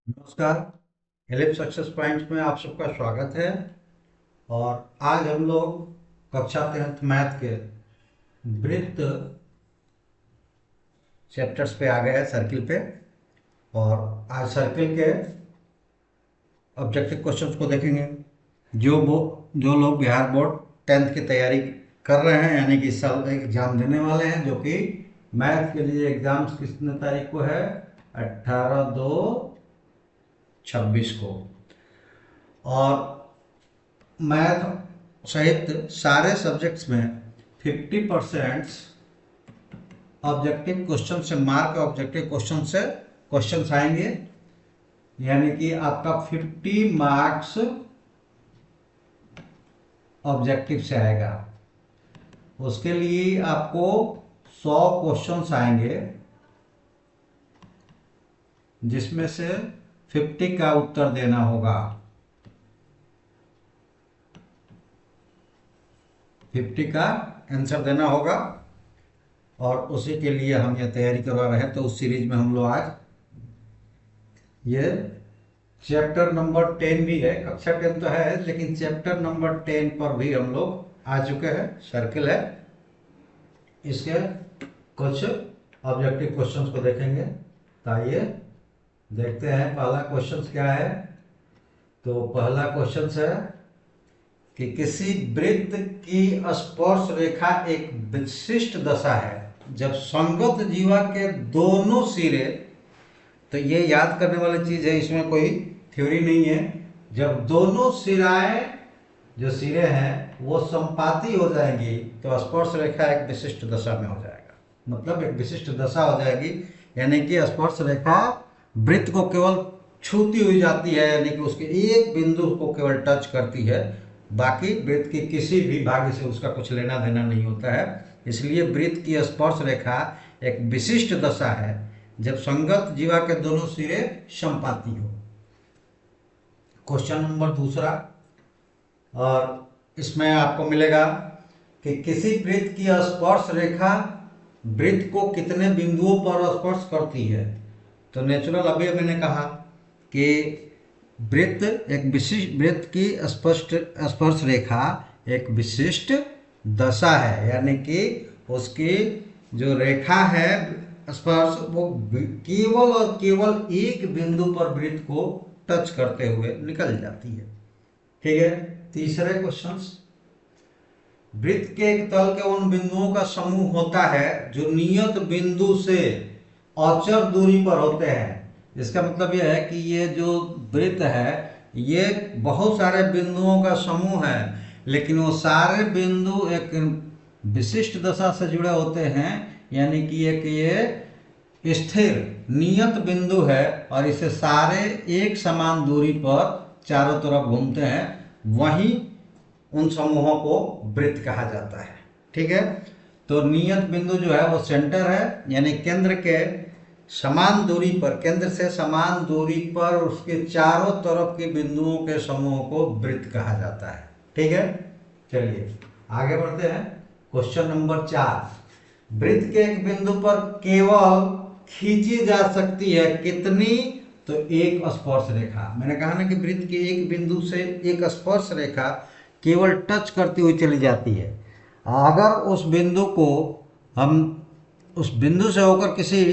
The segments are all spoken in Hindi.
नमस्कार। एलिफ सक्सेस पॉइंट में आप सबका स्वागत है। और आज हम लोग कक्षा 10th मैथ के वृत्त चैप्टर्स पे आ गए हैं, सर्किल पे। और आज सर्किल के ऑब्जेक्टिव क्वेश्चंस को देखेंगे। जो लोग बिहार बोर्ड 10th की तैयारी कर रहे हैं, यानी कि इस साल एग्जाम देने वाले हैं, जो कि मैथ के लिए एग्जाम्स कितने तारीख को है, 18/2/26 को। और मैथ सहित सारे सब्जेक्ट्स में 50% ऑब्जेक्टिव क्वेश्चन से, मार्क ऑब्जेक्टिव क्वेश्चन से क्वेश्चंस आएंगे। यानी कि आपका 50 मार्क्स ऑब्जेक्टिव से आएगा। उसके लिए आपको 100 क्वेश्चंस आएंगे, जिसमें से 50 का उत्तर देना होगा। 50 का आंसर देना होगा। और उसी के लिए हम ये तैयारी करवा रहे हैं। तो उस सीरीज में हम लोग आज ये चैप्टर नंबर 10 भी है। कक्षा 10 तो है, लेकिन चैप्टर नंबर 10 पर भी हम लोग आ चुके हैं। सर्किल है, इसके कुछ ऑब्जेक्टिव क्वेश्चंस को देखेंगे। तो आइए देखते हैं पहला क्वेश्चन क्या है। तो पहला क्वेश्चन है कि किसी वृत्त की स्पर्श रेखा एक विशिष्ट दशा है जब संगत जीवा के दोनों सिरे, तो ये याद करने वाली चीज है, इसमें कोई थ्योरी नहीं है। जब दोनों सिराएं, जो सिरे हैं वो संपाती हो जाएंगी, तो स्पर्श रेखा एक विशिष्ट दशा में हो जाएगा। मतलब एक विशिष्ट दशा हो जाएगी, यानी कि स्पर्श रेखा वृत्त को केवल छूती हुई जाती है, यानी कि उसके एक बिंदु को केवल टच करती है। बाकी वृत्त की किसी भी भाग से उसका कुछ लेना देना नहीं होता है। इसलिए वृत्त की स्पर्श रेखा एक विशिष्ट दशा है जब संगत जीवा के दोनों सिरे संपाती हो। क्वेश्चन नंबर दूसरा, और इसमें आपको मिलेगा कि किसी वृत्त की स्पर्श रेखा वृत्त को कितने बिंदुओं पर स्पर्श करती है। तो नेचुरल, अभी मैंने कहा कि वृत्त एक विशिष्ट, वृत्त की स्पष्ट स्पर्श रेखा एक विशिष्ट दशा है, यानी कि उसकी जो रेखा है स्पर्श, वो केवल और केवल एक बिंदु पर वृत्त को टच करते हुए निकल जाती है। ठीक है। तीसरे क्वेश्चन, वृत्त के एक तल के उन बिंदुओं का समूह होता है जो नियत बिंदु से अचर दूरी पर होते हैं। इसका मतलब यह है कि ये जो वृत्त है, ये बहुत सारे बिंदुओं का समूह है, लेकिन वो सारे बिंदु एक विशिष्ट दशा से जुड़े होते हैं। यानी कि एक ये स्थिर नियत बिंदु है, और इसे सारे एक समान दूरी पर चारों तरफ घूमते हैं। वहीं उन समूहों को वृत्त कहा जाता है। ठीक है। तो नियत बिंदु जो है वो सेंटर है, यानी केंद्र के समान दूरी पर, केंद्र से समान दूरी पर उसके चारों तरफ के बिंदुओं के समूह को वृत्त कहा जाता है। ठीक है। चलिए आगे बढ़ते हैं। क्वेश्चन नंबर 4, वृत्त के एक बिंदु पर केवल खींची जा सकती है कितनी, तो एक स्पर्श रेखा। मैंने कहा ना कि वृत्त के एक बिंदु से एक स्पर्श रेखा केवल टच करती हुई चली जाती है। अगर उस बिंदु को हम उस बिंदु से होकर किसी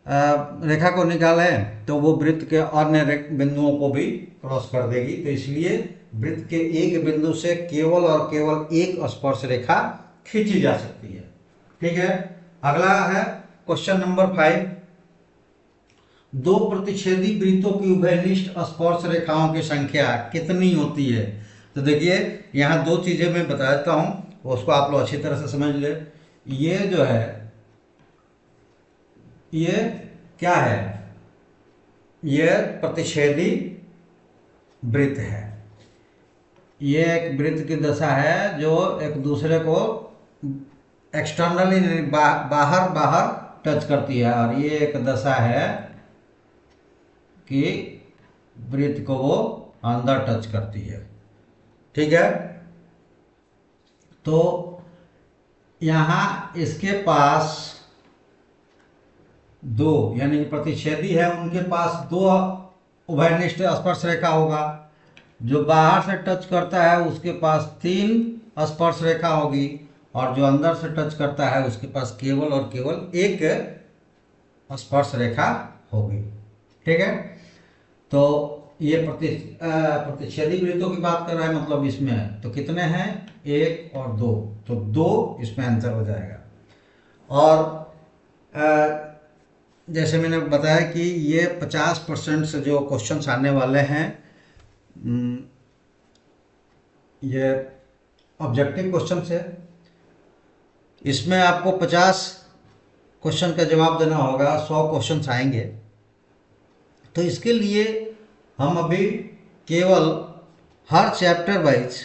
रेखा को निकालें, तो वो वृत्त के अन्य बिंदुओं को भी क्रॉस कर देगी। तो इसलिए वृत्त के एक बिंदु से केवल और केवल एक स्पर्श रेखा खींची जा सकती है। ठीक है। अगला है क्वेश्चन नंबर 5, दो प्रतिच्छेदी वृत्तों की उभयनिष्ठ स्पर्श रेखाओं की संख्या कितनी होती है। तो देखिए, यहाँ दो चीजें मैं बता देता हूँ, उसको आप लोग अच्छी तरह से समझ ले। ये जो है, ये क्या है, ये प्रतिच्छेदी वृत्त है। ये एक वृत्त की दशा है जो एक दूसरे को एक्सटर्नली बाहर बाहर टच करती है, और ये एक दशा है कि वृत्त को वो अंदर टच करती है। ठीक है। तो यहां इसके पास दो, यानी प्रतिच्छेदी है, उनके पास दो उभयनिष्ठ स्पर्श रेखा होगा। जो बाहर से टच करता है उसके पास 3 स्पर्श रेखा होगी, और जो अंदर से टच करता है उसके पास केवल और केवल एक स्पर्श रेखा होगी। ठीक है, तो ये प्रतिच्छेदी वृत्तों की बात कर रहा है, मतलब इसमें तो कितने हैं, 1 और 2, तो 2 इसमें आंसर हो जाएगा। और जैसे मैंने बताया कि ये 50% से जो क्वेश्चंस आने वाले हैं, ये ऑब्जेक्टिव क्वेश्चन है। इसमें आपको 50 क्वेश्चन का जवाब देना होगा, 100 क्वेश्चंस आएंगे। तो इसके लिए हम अभी केवल हर चैप्टर वाइज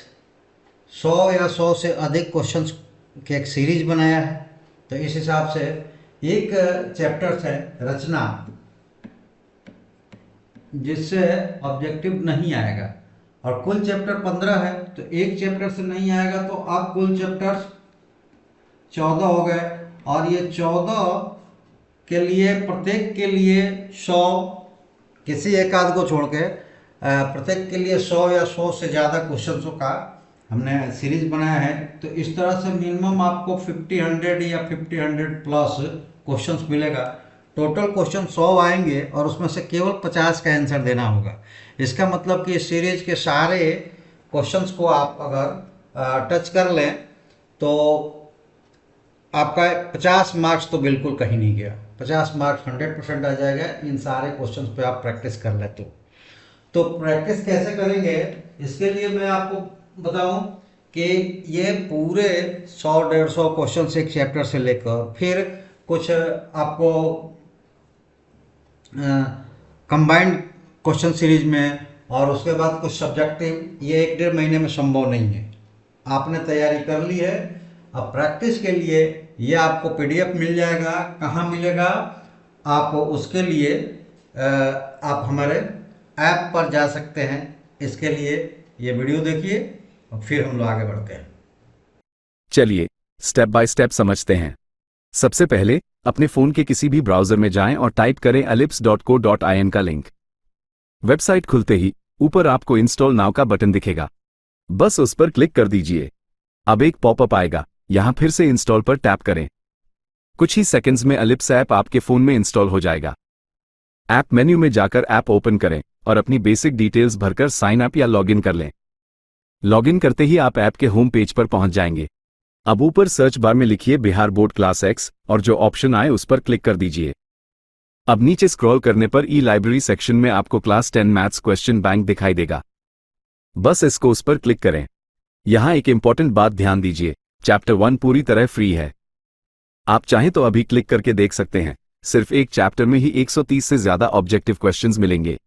100 या 100 से अधिक क्वेश्चंस के एक सीरीज बनाया है। तो इस हिसाब से एक चैप्टर है रचना, जिससे ऑब्जेक्टिव नहीं आएगा, और कुल चैप्टर 15 है, तो एक चैप्टर से नहीं आएगा, तो अब कुल चैप्टर 14 हो गए। और ये 14 के लिए प्रत्येक के लिए 100, किसी एक आध को छोड़ के प्रत्येक के लिए 100 या 100 से ज़्यादा क्वेश्चंसों का हमने सीरीज बनाया है। तो इस तरह से मिनिमम आपको 50-100 या 50-100 प्लस क्वेश्चंस मिलेगा। टोटल क्वेश्चन 100 आएंगे और उसमें से केवल 50 का आंसर देना होगा। इसका मतलब कि इस सीरीज के सारे क्वेश्चंस को आप अगर टच कर लें तो आपका 50 मार्क्स तो बिल्कुल कहीं नहीं गया। 50 मार्क्स 100% आ जाएगा इन सारे क्वेश्चंस पे आप प्रैक्टिस कर लेते हो। तो प्रैक्टिस कैसे करेंगे, इसके लिए मैं आपको बताऊं कि ये पूरे 100-150 क्वेश्चन एक चैप्टर से लेकर फिर कुछ आपको कंबाइंड क्वेश्चन सीरीज में, और उसके बाद कुछ सब्जेक्टिव, ये 1-1.5 महीने में संभव नहीं है। आपने तैयारी कर ली है, अब प्रैक्टिस के लिए ये आपको पीडीएफ मिल जाएगा। कहाँ मिलेगा, आप उसके लिए आप हमारे ऐप पर जा सकते हैं। इसके लिए ये वीडियो देखिए और फिर हम लोग आगे बढ़ते हैं। चलिए स्टेप बाय स्टेप समझते हैं। सबसे पहले अपने फोन के किसी भी ब्राउजर में जाएं और टाइप करें ellipse.co.in का लिंक। वेबसाइट खुलते ही ऊपर आपको इंस्टॉल नाउ का बटन दिखेगा, बस उस पर क्लिक कर दीजिए। अब एक पॉपअप आएगा, यहां फिर से इंस्टॉल पर टैप करें। कुछ ही सेकंड्स में एलिप्स ऐप आपके फोन में इंस्टॉल हो जाएगा। ऐप मेन्यू में जाकर ऐप ओपन करें और अपनी बेसिक डिटेल्स भरकर साइन अप या लॉगिन कर लें। लॉगिन करते ही आप ऐप के होम पेज पर पहुंच जाएंगे। अब ऊपर सर्च बार में लिखिए बिहार बोर्ड क्लास X और जो ऑप्शन आए उस पर क्लिक कर दीजिए। अब नीचे स्क्रॉल करने पर ई लाइब्रेरी सेक्शन में आपको क्लास 10 मैथ्स क्वेश्चन बैंक दिखाई देगा, बस इसको उस पर क्लिक करें। यहां एक इंपॉर्टेंट बात ध्यान दीजिए, चैप्टर 1 पूरी तरह फ्री है। आप चाहें तो अभी क्लिक करके देख सकते हैं, सिर्फ एक चैप्टर में ही 130 से ज्यादा ऑब्जेक्टिव क्वेश्चंस मिलेंगे।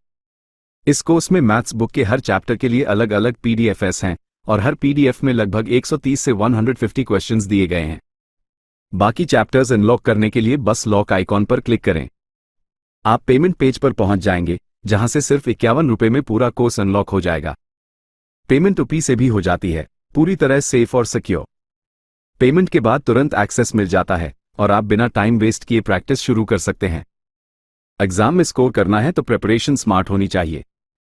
इस कोर्स में मैथ्स बुक के हर चैप्टर के लिए अलग अलग पीडीएफs हैं और हर पीडीएफ में लगभग 130 से 150 क्वेश्चंस दिए गए हैं। बाकी चैप्टर्स अनलॉक करने के लिए बस लॉक आइकॉन पर क्लिक करें। आप पेमेंट पेज पर पहुंच जाएंगे, जहां से सिर्फ 51 रुपये में पूरा कोर्स अनलॉक हो जाएगा। पेमेंट यूपी से भी हो जाती है, पूरी तरह सेफ और सिक्योर। पेमेंट के बाद तुरंत एक्सेस मिल जाता है और आप बिना टाइम वेस्ट किए प्रैक्टिस शुरू कर सकते हैं। एग्जाम में स्कोर करना है तो प्रिपरेशन स्मार्ट होनी चाहिए,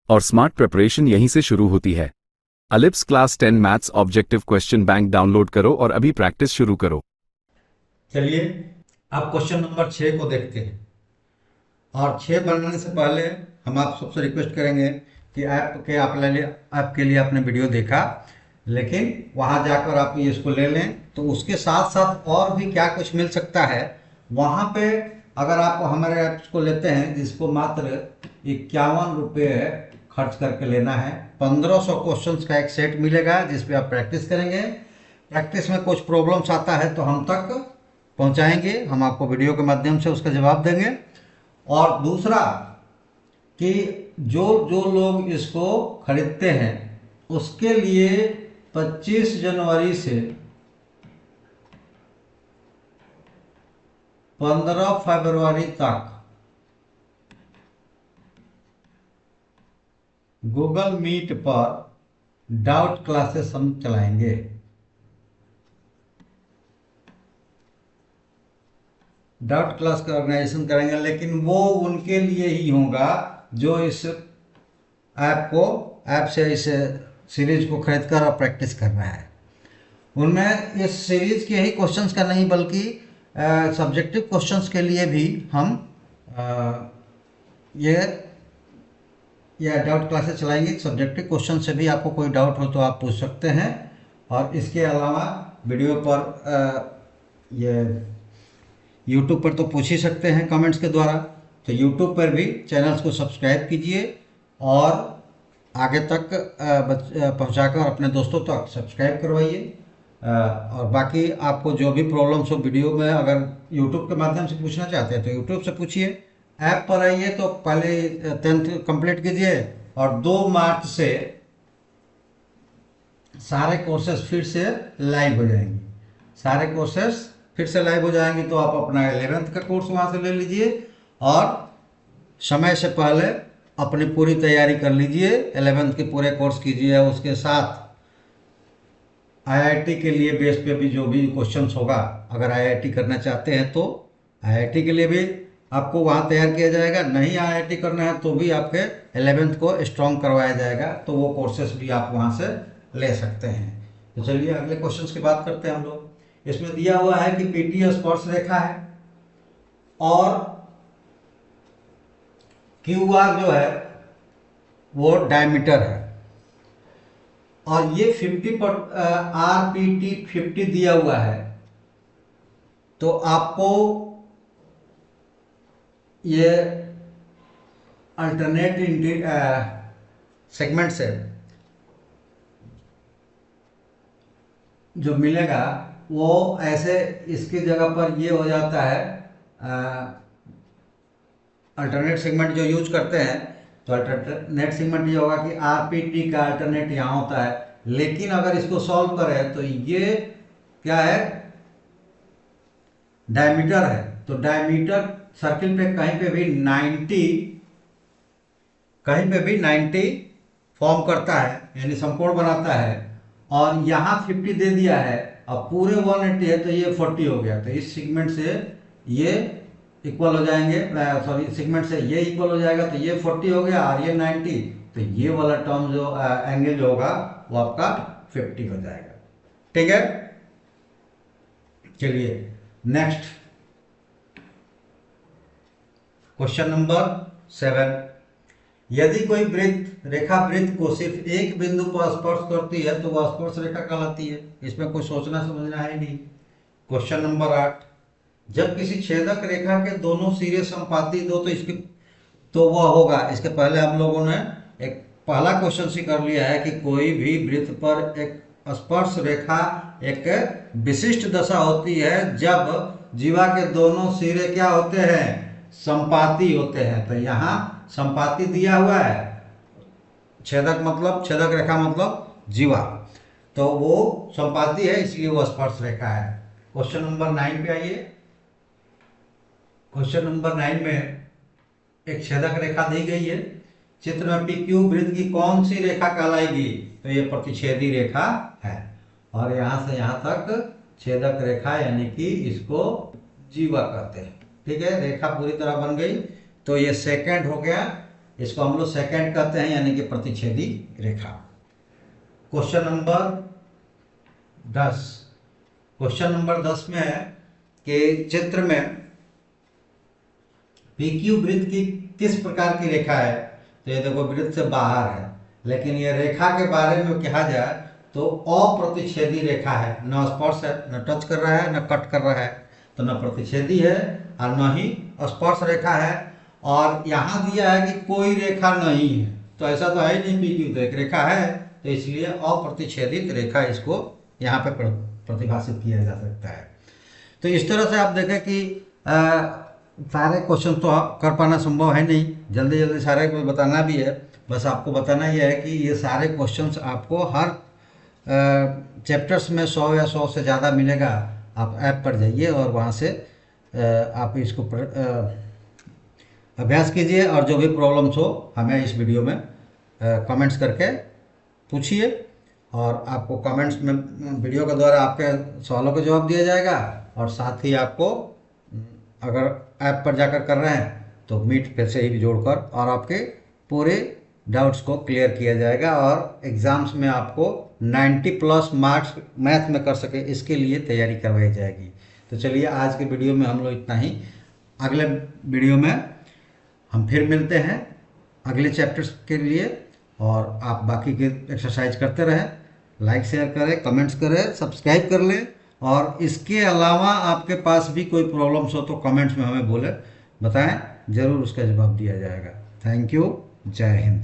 और स्मार्ट प्रिपरेशन यहीं से शुरू होती है। Ellipse class 10 maths objective question bank download करो और अभी प्रैक्टिस शुरू करो। चलिए आप क्वेश्चन नंबर 6 को देखते हैं। और 6 बनाने से पहले हम आप सबसे रिक्वेस्ट करेंगे कि ऐप के लिए आपने वीडियो देखा, लेकिन वहां जाकर आप इसको ले लें, तो उसके साथ साथ और भी क्या कुछ मिल सकता है वहां पे। अगर आप हमारे ऐप्स को लेते हैं, जिसको मात्र 51 रुपये खर्च करके लेना है, 1500 क्वेश्चंस का एक सेट मिलेगा जिसपे आप प्रैक्टिस करेंगे। प्रैक्टिस में कुछ प्रॉब्लम्स आता है तो हम तक पहुंचाएंगे, हम आपको वीडियो के माध्यम से उसका जवाब देंगे। और दूसरा कि जो जो लोग इसको खरीदते हैं उसके लिए 25 जनवरी से 15 फरवरी तक गूगल मीट पर डाउट क्लासेस हम चलाएंगे। डाउट क्लास का ऑर्गेनाइजेशन करेंगे, लेकिन वो उनके लिए ही होगा जो इस ऐप से इस सीरीज को खरीद कर और प्रैक्टिस करना है। उनमें इस सीरीज के ही क्वेश्चंस का नहीं बल्कि सब्जेक्टिव क्वेश्चंस के लिए भी हम ये डाउट क्लासेस चलाएंगे। सब्जेक्टिव क्वेश्चन से भी आपको कोई डाउट हो तो आप पूछ सकते हैं। और इसके अलावा वीडियो पर ये यूट्यूब पर तो पूछ ही सकते हैं कमेंट्स के द्वारा, तो यूट्यूब पर भी चैनल्स को सब्सक्राइब कीजिए और आगे तक पहुंचाकर अपने दोस्तों तक सब्सक्राइब करवाइए। और बाकी आपको जो भी प्रॉब्लम्स हो वीडियो में, अगर यूट्यूब के माध्यम से पूछना चाहते हैं तो यूट्यूब से पूछिए। ऐप पर आइए तो पहले 10th कंप्लीट कीजिए और 2 मार्च से सारे कोर्सेज फिर से लाइव हो जाएंगे। सारे कोर्सेज फिर से लाइव हो जाएंगे तो आप अपना 11th का कोर्स वहाँ से ले लीजिए और समय से पहले अपनी पूरी तैयारी कर लीजिए। 11th के पूरे कोर्स कीजिए। उसके साथ आईआईटी के लिए बेस पे भी जो भी क्वेश्चंस होगा, अगर आईआईटी करना चाहते हैं तो आईआईटी के लिए भी आपको वहाँ तैयार किया जाएगा। नहीं आईआईटी करना है तो भी आपके 11th को स्ट्रॉन्ग करवाया जाएगा, तो वो कोर्सेस भी आप वहाँ से ले सकते हैं। तो चलिए अगले क्वेश्चंस की बात करते हैं हम लोग। इसमें दिया हुआ है कि पीटी स्पर्श रेखा है और क्यूआर जो है वो डायमीटर है और ये 50 पर आरपीटी 50 दिया हुआ है। तो आपको ये अल्टरनेट सेगमेंट से जो मिलेगा वो ऐसे इसकी जगह पर ये हो जाता है। अल्टरनेट सेगमेंट जो यूज करते हैं तो अल्टरनेट सेगमेंट ये होगा कि आरपीटी का अल्टरनेट यहाँ होता है, लेकिन अगर इसको सॉल्व करें तो ये क्या है, डायमीटर है। तो डायमीटर सर्किल पे कहीं पे भी 90 फॉर्म करता है, यानी समकोण बनाता है। और यहाँ 50 दे दिया है, अब पूरे 180 है तो ये 40 हो गया। तो इस सेगमेंट से ये इक्वल हो जाएंगे, सॉरी सेगमेंट से ये इक्वल हो जाएगा तो ये 40 हो गया और ये 90, तो ये वाला टर्म जो एंगल जो होगा वो आपका 50 हो जाएगा। ठीक है, चलिए नेक्स्ट क्वेश्चन नंबर 7। यदि कोई रेखा वृत्त को सिर्फ एक बिंदु पर स्पर्श करती है तो वह स्पर्श रेखा कहलाती है। इसमें कोई सोचना समझना है नहीं। Question number 8। जब किसी छेदक रेखा के दोनों सिरे संपाती दो तो वह होगा। इसके पहले हम लोगों ने एक पहला क्वेश्चन सी कर लिया है कि कोई भी वृत्त पर एक स्पर्श रेखा एक विशिष्ट दशा होती है जब जीवा के दोनों सिरे क्या होते हैं, संपाती होते हैं। तो यहाँ संपाती दिया हुआ है, छेदक रेखा मतलब जीवा, तो वो संपाती है इसलिए वो स्पर्श रेखा है। क्वेश्चन नंबर 9 पे आइए। क्वेश्चन नंबर 9 में एक छेदक रेखा दी गई है। चित्र में पीक्यू वृत्त की कौन सी रेखा कहलाएगी, तो ये प्रतिच्छेदी रेखा है और यहाँ से यहाँ तक छेदक रेखा यानी कि इसको जीवा कहते हैं। ठीक है, रेखा पूरी तरह बन गई तो ये सेकंड हो गया, इसको हम लोग सेकंड कहते हैं यानी कि प्रतिच्छेदी रेखा। Question number 10। क्वेश्चन नंबर 10 में है कि चित्र में पीक्यू वृत्त की किस प्रकार की रेखा है। तो ये देखो वृत्त से बाहर है, लेकिन ये रेखा के बारे में कहा जाए तो अप्रतिच्छेदी रेखा है, न स्पर्श है, न टच कर रहा है, न कट कर रहा है, तो न प्रतिच्छेदी है और न ही स्पर्श रेखा है। और यहाँ दिया है कि कोई रेखा नहीं है, तो ऐसा तो है ही नहीं, पीक्यू तो एक रेखा है, तो इसलिए अप्रतिच्छेदित रेखा इसको यहाँ पे प्रतिभाषित किया जा सकता है। तो इस तरह से आप देखें कि सारे क्वेश्चन तो कर पाना संभव है नहीं, जल्दी जल्दी सारे को बताना भी है। बस आपको बताना यह है कि ये सारे क्वेश्चंस आपको हर चैप्टर्स में 100 या 100 से ज़्यादा मिलेगा। आप ऐप पर जाइए और वहाँ से आप इसको अभ्यास कीजिए और जो भी प्रॉब्लम्स हो हमें इस वीडियो में कमेंट्स करके पूछिए और आपको कमेंट्स में वीडियो के द्वारा आपके सवालों का जवाब दिया जाएगा। और साथ ही आपको अगर ऐप पर जाकर कर रहे हैं तो मीट फिर से ही जोड़कर और आपके पूरे डाउट्स को क्लियर किया जाएगा और एग्ज़ाम्स में आपको 90+ मार्क्स मैथ में कर सके, इसके लिए तैयारी करवाई जाएगी। तो चलिए आज के वीडियो में हम लोग इतना ही। अगले वीडियो में हम फिर मिलते हैं अगले चैप्टर्स के लिए, और आप बाकी के एक्सरसाइज करते रहें, लाइक शेयर करें, कमेंट्स करें, सब्सक्राइब कर लें। और इसके अलावा आपके पास भी कोई प्रॉब्लम्स हो तो कमेंट्स में हमें बोले, बताएं, ज़रूर उसका जवाब दिया जाएगा। Thank you. जय हिंद।